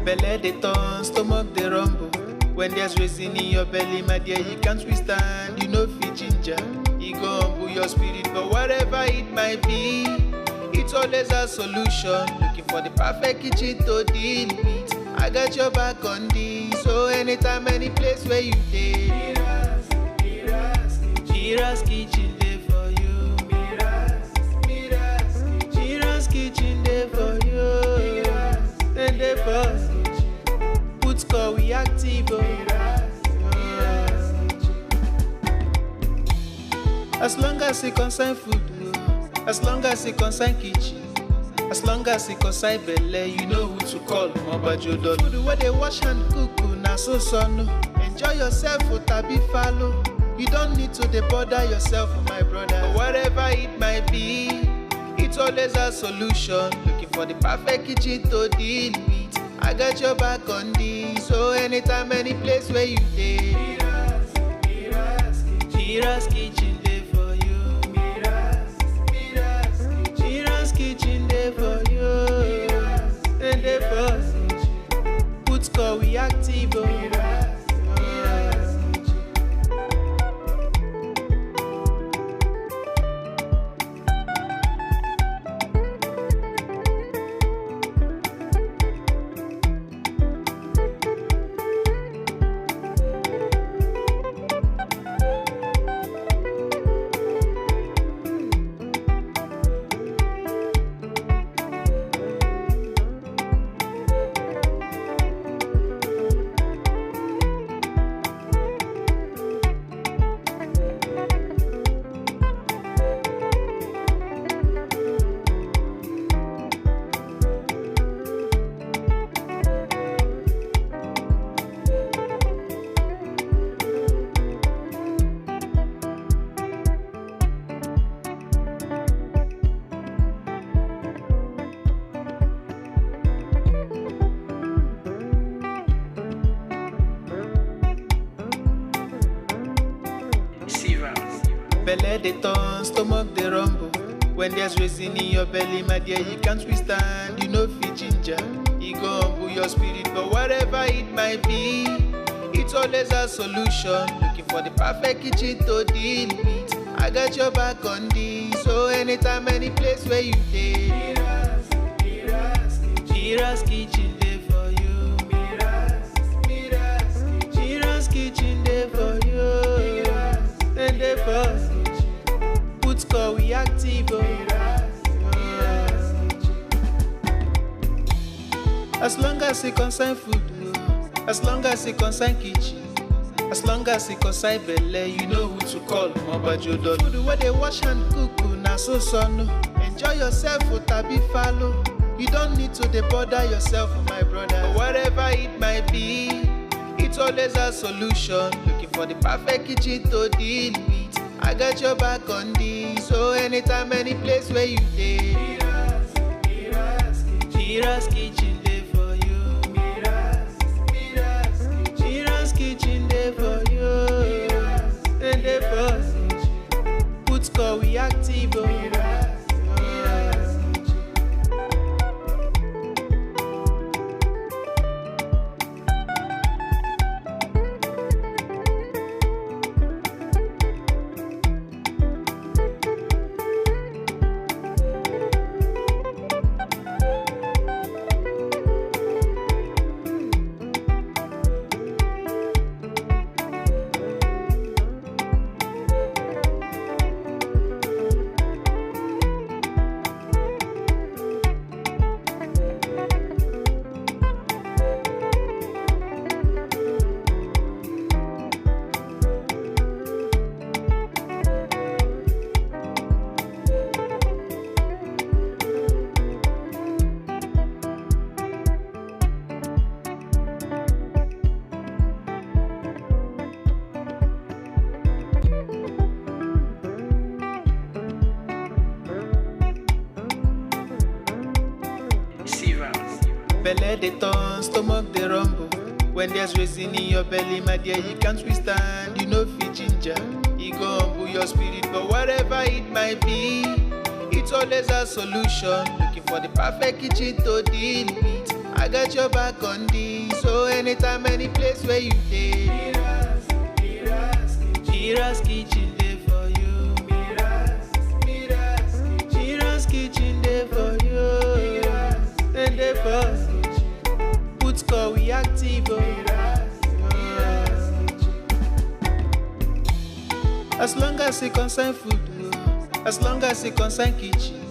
Belle dey turn, stomach dey rumble. When there's reason in your belly, my dear, you can't withstand. You know fit ginger, e go humble your spirit. But whatever it might be, it's always a solution. Looking for the perfect kitchen to deal with. I got your back on this. So anytime, any place where you dey, Mira's kitchen dey for you. Mira's kitchen dey for you. Then dey for put score we active. As long as it concern food, as long as it concern kitchen, as long as it concern belle, you know who to call. Mobajodo. Food where they wash and cook, na so no. Enjoy yourself, tabi follow. You don't need to bother yourself, my brother. But whatever it might be, it's always a solution. Looking for the perfect kitchen to deal with. I got your back on this. So anytime, any place where you dey, Mira's kitchen dey for you. Mira's kitchen dey for you. And dey for put score we active. Belle dey turn, stomach dey rumble. When there's reason in your belly, my dear, you can't withstand. You know fit ginger, e go humble your spirit. But whatever it might be, it's always a solution. Looking for the perfect kitchen to deal with. I got your back on this. So anytime, any place where you dey, Mira's kitchen dey for you. Mira's kitchen dey for you. And dey for put score we active. As long as it concern food, as long as it concern kitchen, as long as it concern belle, you know who to call. Mobajodo. Food where they wash and cook, na so no. Enjoy yourself, tabi follow. You don't need to bother yourself, my brother. But whatever it might be, it's always a solution. Looking for the perfect kitchen to deal with. I got your back on this. So anytime, any place where you dey, Mira's kitchen dey for you. Mira's kitchen dey for you. And dey for put score we active. Belle dey turn, stomach dey rumble. When there's reason in your belly, my dear, you can't withstand. You know fit ginger, e go humble your spirit. But whatever it might be, it's always a solution. Looking for the perfect kitchen to deal with. I got your back on this. So anytime, any place where you dey, Mira's kitchen dey for you. Mira's kitchen dey for you. And dey for put call we active. As long as it concern food, as long as it concern kitchen,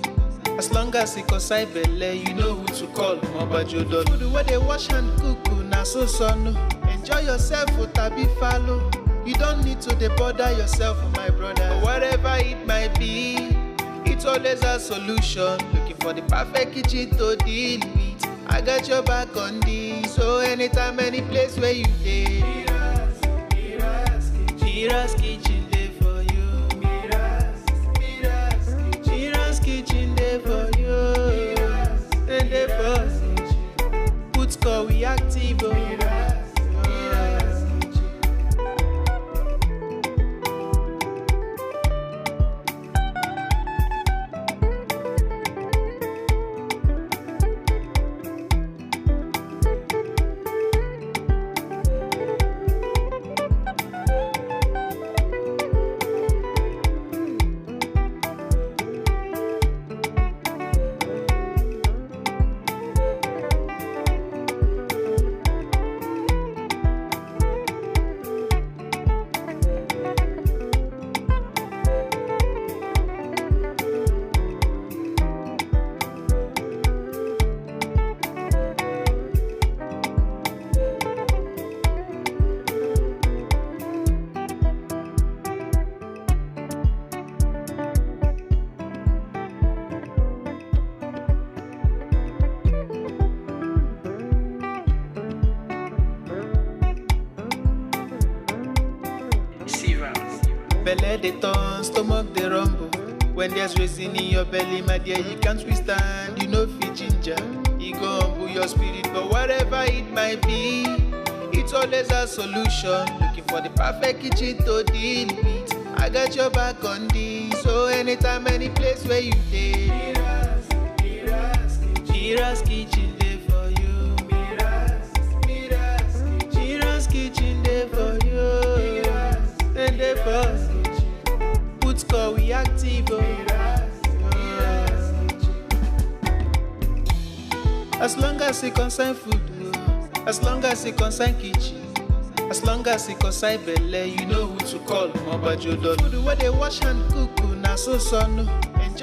as long as it concern belle, you know who to call. Mobajodo. Food where they wash and cook, na so no. Enjoy yourself, tabi follow. You don't need to bother yourself, my brother. Whatever it might be, it's always a solution. Looking for the perfect kitchen to deal with. I got your back on this. So anytime, any place where you dey, Mira's kitchen dey for you. Mira's kitchen dey for you. And dey for put call we active. Belle dey turn, stomach dey rumble. When there's reason in your belly, my dear, you can't withstand. You know fit ginger, it go humble your spirit. But whatever it might be, it's always a solution. Looking for the perfect kitchen to deal with. I got your back on this. So anytime, any place where you dey, Mira's kitchen dey for you. Mira's kitchen dey for you. And dey for put call we active. As long as it concern food, as long as it concern kitchen, as long as it concern belle, you know who to call. Mobajodo. Food where they wash and cook, na so no.